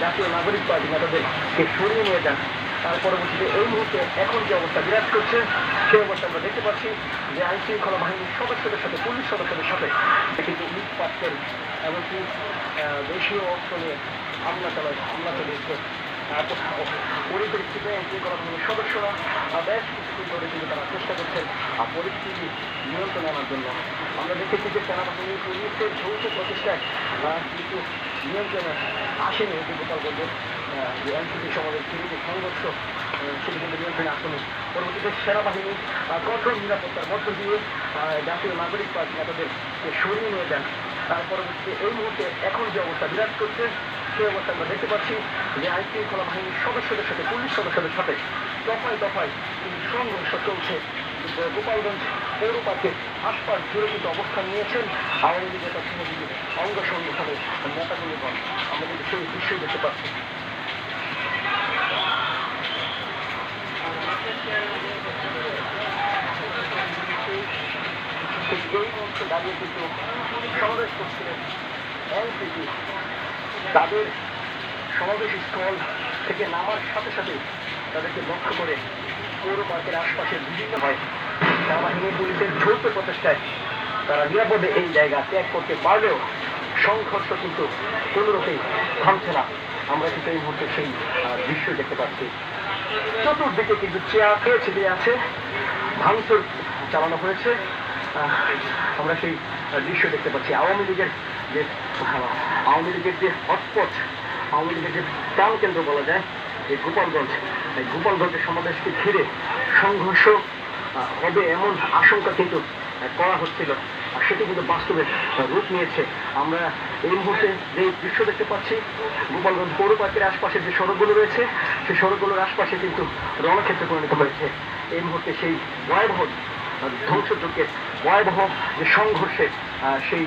জাতীয় নাগরিক পার্টি নেতাদেরকে সরিয়ে নিয়ে যান। তার পরবর্তীতে এই মুহূর্তে এখন যে অবস্থা বিরাজ করছে সেই অবস্থা আমরা দেখতে পাচ্ছি যে আইন শৃঙ্খলা বাহিনীর সদস্যদের সাথে পুলিশ সদস্যদের সাথে কিন্তু ইট পাচ্ছেন, এমনকি দেশীয় অঞ্চলে হামলা চালিয়েছে। পরিপ্রেক্ষিতে আইন শৃঙ্খলা বাহিনীর সদস্যরা বেশ কিছুদিন ধরে কিন্তু তারা চেষ্টা করছেন পরিস্থিতি নিয়ন্ত্রণে আনার জন্য। আমরা দেখেছি যে সেনাবাহিনী পুলিশের যৌথ প্রচেষ্টায় কিন্তু নিয়ন্ত্রণে আসেনি যে গোপালগঞ্জের যে এনসিপি সমাজের যে সংঘর্ষ সেটি কিন্তু নিয়ন্ত্রণে আসেনি। পরবর্তীতে সেনাবাহিনী কঠোর নিরাপত্তার মধ্য দিয়ে জাতীয় নাগরিক পার্টি নেতাদেরকে সরিয়ে নিয়ে যান। তার পরবর্তীতে এই মুহূর্তে এখন যে অবস্থা বিরাজ করছে সেই অবস্থা আমরা দেখতে পাচ্ছি যে আইন শৃঙ্খলা বাহিনীর সদস্যদের সাথে পুলিশ সদস্যদের সাথে দফায় দফায় কিন্তু সংঘর্ষ চলছে। গোপালগঞ্জ পৌর পার্কের আশপাশ জুড়ে কিন্তু অবস্থান নিয়েছেন আওয়ামী লীগের অঙ্গ সংগঠনের নেতাগুলিগণ। আমরা কিন্তু সেই দৃশ্যই দেখতে পাচ্ছি। এই মুহূর্তে দাঁড়িয়ে কিন্তু সমাবেশ করছিলেন এনসিপি। তাদের সমাবেশ স্থল থেকে নামার সাথে সাথে তাদেরকে লক্ষ্য করে পৌর পার্কের আশপাশের বিভিন্ন হয় সেনাবাহিনী পুলিশের যৌথ প্রচেষ্টায় তারা নিরাপদে এই জায়গা ত্যাগ করতে পারলেও সংঘর্ষ কিন্তু কোনোরূপেই থামছে না। আমরা কিন্তু এই মুহূর্তে সেই দৃশ্য দেখতে পাচ্ছি। চতুর্দিকে কিন্তু চেয়ার ছিটিয়ে আছে, ভাঙচুর চালানো হয়েছে। আমরা সেই দৃশ্য দেখতে পাচ্ছি। আওয়ামী লীগের যে হটস্পট, আওয়ামী লীগের যে প্রাণ কেন্দ্র বলা যায় এই গোপালগঞ্জের সমাবেশকে ঘিরে সংঘর্ষ হবে এমন আশঙ্কা কিন্তু করা হচ্ছিল, আর সেটি কিন্তু বাস্তবে রূপ নিয়েছে। আমরা এই মুহূর্তে যে দৃশ্য দেখতে পাচ্ছি গোপালগঞ্জ পৌর পার্কের আশপাশে যে সড়কগুলো রয়েছে সেই সড়কগুলোর আশপাশে কিন্তু রণক্ষেত্রে পরিণত হয়েছে। এই মুহূর্তে সেই ভয়াবহ ধ্বংসযজ্ঞের ভয়াবহ যে সংঘর্ষে সেই